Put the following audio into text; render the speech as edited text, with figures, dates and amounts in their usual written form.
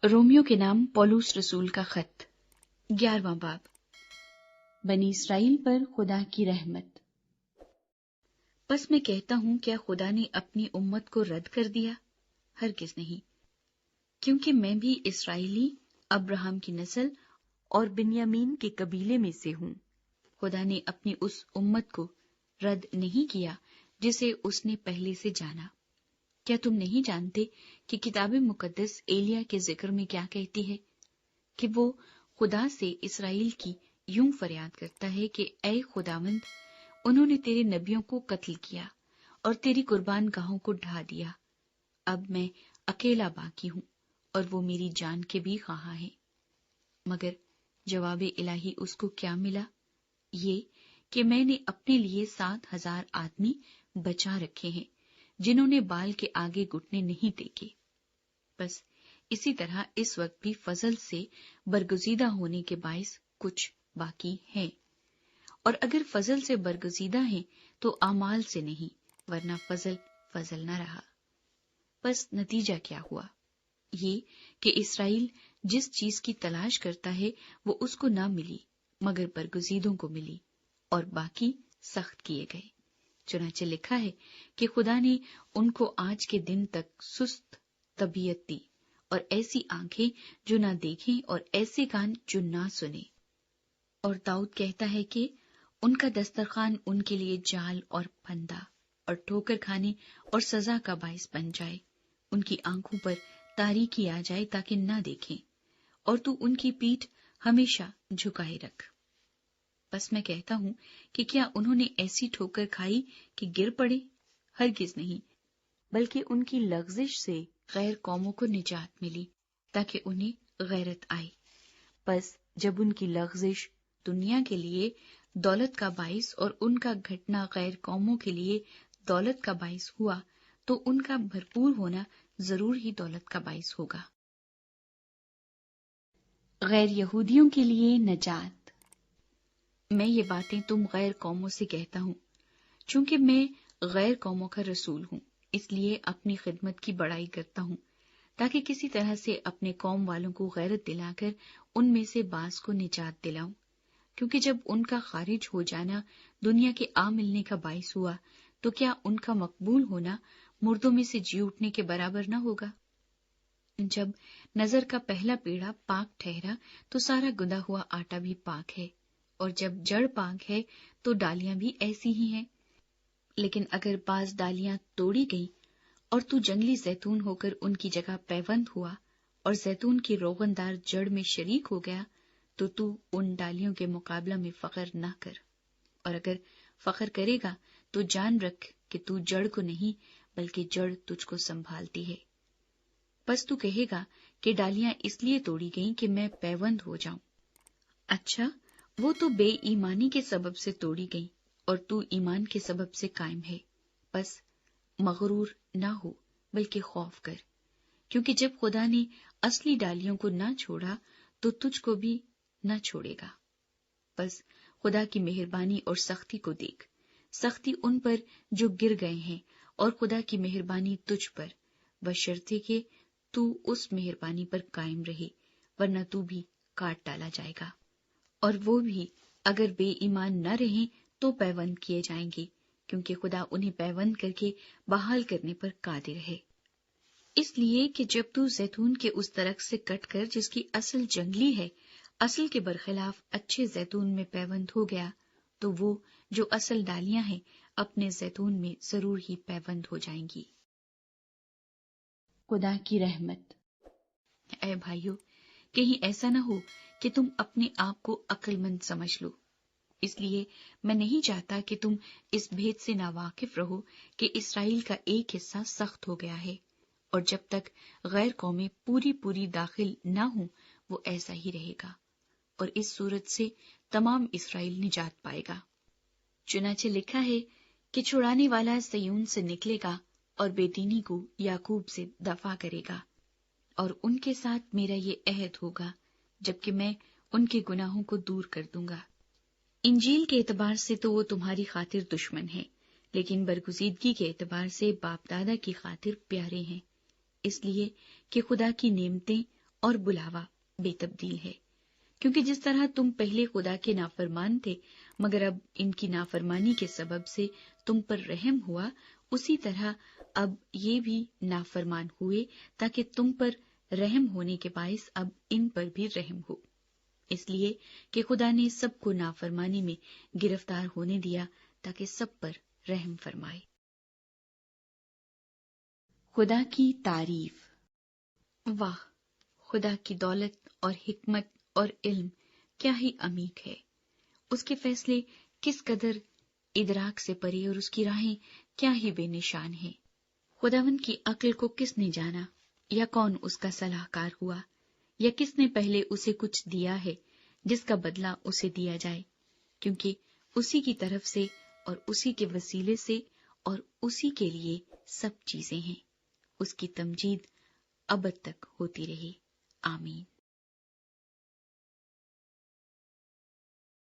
Romeo کے نام پولوس رسول کا خط 11واں باب بنی اسرائیل پر خدا کی رحمت۔ پس میں کہتا ہوں، کیا خدا نے اپنی امت کو رد کر دیا؟ ہرگز نہیں، کیونکہ میں بھی اسرائیلی، ابراہیم کی نسل اور بنیامین کے قبیلے میں سے ہوں۔ خدا نے اپنی اس امت کو رد نہیں کیا جسے اس نے پہلے سے جانا۔ کیا تم نہیں جانتے کہ کتاب مقدس ایلیا کے ذکر میں کیا کہتی ہے؟ کہ وہ خدا سے اسرائیل کی یوں فریاد کرتا ہے کہ اے خداوند، انہوں نے تیرے نبیوں کو قتل کیا اور تیری قربان گاہوں کو ڈھا دیا۔ اب میں اکیلا باقی ہوں اور وہ میری جان کے بھی خواہاں ہے۔ مگر جواب الہی اس کو کیا ملا؟ یہ کہ میں نے اپنے لیے 7,000 آدمی بچا رکھے ہیں جنہوں نے بال کے آگے گھٹنے نہیں ٹیکے۔ بس اسی طرح اس وقت بھی فضل سے برگزیدہ ہونے کے باعث کچھ باقی ہیں، اور اگر فضل سے برگزیدہ ہیں تو اعمال سے نہیں، ورنہ فضل نہ رہا۔ بس نتیجہ کیا ہوا؟ یہ کہ اسرائیل جس چیز کی تلاش کرتا ہے وہ اس کو نہ ملی، مگر برگزیدوں کو ملی، اور باقی سخت کیے گئے۔ چنانچہ لکھا ہے کہ خدا نے ان کو آج کے دن تک سست طبیعت دی، اور ایسی آنکھیں جو نہ دیکھیں اور ایسے کان جو نہ سنیں۔ اور داؤد کہتا ہے کہ ان کا دسترخوان ان کے لیے جال اور پھندا اور ٹھوکر کھانے اور سزا کا باعث بن جائے۔ ان کی آنکھوں پر تاریکی آ جائے تاکہ نہ دیکھیں، اور تو ان کی پیٹھ ہمیشہ جھکائے رکھ۔ بس میں کہتا ہوں کہ کیا انہوں نے ایسی ٹھوکر کھائی کہ گر پڑے؟ ہرگز نہیں، بلکہ ان کی لغزش سے غیر قوموں کو نجات ملی تاکہ انہیں غیرت آئے۔ بس جب ان کی لغزش دنیا کے لیے دولت کا باعث اور ان کا گھٹنا غیر قوموں کے لیے دولت کا باعث ہوا، تو ان کا بھرپور ہونا ضرور ہی دولت کا باعث ہوگا۔ غیر یہودیوں کے لیے نجات۔ میں یہ باتیں تم غیر قوموں سے کہتا ہوں، چونکہ میں غیر قوموں کا رسول ہوں، اس لیے اپنی خدمت کی بڑائی کرتا ہوں، تاکہ کسی طرح سے اپنے قوم والوں کو غیرت دلا کر ان میں سے بعض کو نجات دلاؤں۔ کیونکہ جب ان کا خارج ہو جانا دنیا کے آ ملنے کا باعث ہوا، تو کیا ان کا مقبول ہونا مردوں میں سے جی اٹھنے کے برابر نہ ہوگا؟ جب نظر کا پہلا پیڑا پاک ٹھہرا تو سارا گندا ہوا آٹا بھی پاک ہے، اور جب جڑ پاک ہے تو ڈالیاں بھی ایسی ہی ہیں۔ لیکن اگر بعض ڈالیاں توڑی گئیں اور تو جنگلی زیتون ہو کر ان کی جگہ پیوند ہوا اور زیتون کی روغن دار جڑ میں شریک ہو گیا، تو ان ڈالیوں کے مقابلہ میں فخر نہ کر، اور اگر فخر کرے گا تو جان رکھ کہ تو جڑ کو نہیں بلکہ جڑ تجھ کو سنبھالتی ہے۔ بس تو کہے گا کہ ڈالیاں اس لیے توڑی گئیں کہ میں پیوند ہو جاؤں۔ اچھا، وہ تو بے ایمانی کے سبب سے توڑی گئیں اور تو ایمان کے سبب سے قائم ہے۔ بس مغرور نہ ہو بلکہ خوف کر، کیونکہ جب خدا نے اصلی ڈالیوں کو نہ چھوڑا تو تجھ کو بھی نہ چھوڑے گا۔ بس خدا کی مہربانی اور سختی کو دیکھ، سختی ان پر جو گر گئے ہیں، اور خدا کی مہربانی تجھ پر، بشرطے کہ تو اس مہربانی پر قائم رہے، ورنہ تو بھی کاٹ ڈالا جائے گا۔ اور وہ بھی اگر بے ایمان نہ رہیں تو پیوند کیے جائیں گے، کیونکہ خدا انہیں پیوند کر کے بحال کرنے پر قادر ہے۔ اس لیے کہ جب تو زیتون کے اس درخت سے کٹ کر جس کی اصل جنگلی ہے، اصل کے برخلاف اچھے زیتون میں پیوند ہو گیا، تو وہ جو اصل ڈالیاں ہیں اپنے زیتون میں ضرور ہی پیوند ہو جائیں گی۔ خدا کی رحمت۔ اے بھائیو، کہیں ایسا نہ ہو کہ تم اپنے آپ کو عقل مند سمجھ لو۔ اس لیے میں نہیں چاہتا کہ تم اس بھید سے ناواقف رہو کہ اسرائیل کا ایک حصہ سخت ہو گیا ہے، اور جب تک غیر قومیں پوری داخل نہ ہوں وہ ایسا ہی رہے گا، اور اس صورت سے تمام اسرائیل نجات پائے گا۔ چنانچہ لکھا ہے کہ چھڑانے والا سیون سے نکلے گا اور بے دینی کو یعقوب سے دفع کرے گا، اور ان کے ساتھ میرا یہ عہد ہوگا جبکہ میں ان کے گناہوں کو دور کر دوں گا۔ انجیل کے اعتبار سے تو وہ تمہاری خاطر دشمن ہے، لیکن برگزیدگی کے اعتبار سے باپ دادا کی خاطر پیارے ہیں، اس لیے کہ خدا کی نعمتیں اور بلاوا بے تبدیل ہے، کیونکہ جس طرح تم پہلے خدا کے نافرمان تھے مگر اب ان کی نافرمانی کے سبب سے تم پر رحم ہوا، اسی طرح اب یہ بھی نافرمان ہوئے تاکہ تم پر رحم ہونے کے باعث اب ان پر بھی رحم ہو، اس لیے کہ خدا نے سب کو نافرمانی میں گرفتار ہونے دیا تاکہ سب پر رحم فرمائے۔ خدا کی تعریف۔ واہ، خدا کی دولت اور حکمت اور علم کیا ہی عمیق ہے، اس کے فیصلے کس قدر ادراک سے پرے اور اس کی راہیں کیا ہی بے نشان ہیں۔ خداوند کی عقل کو کس نے جانا، یا کون اس کا صلاح کار ہوا، یا کس نے پہلے اسے کچھ دیا ہے جس کا بدلہ اسے دیا جائے، کیونکہ اسی کی طرف سے اور اسی کے وسیلے سے اور اسی کے لیے سب چیزیں ہیں، اس کی تمجید ابد تک ہوتی رہے، آمین۔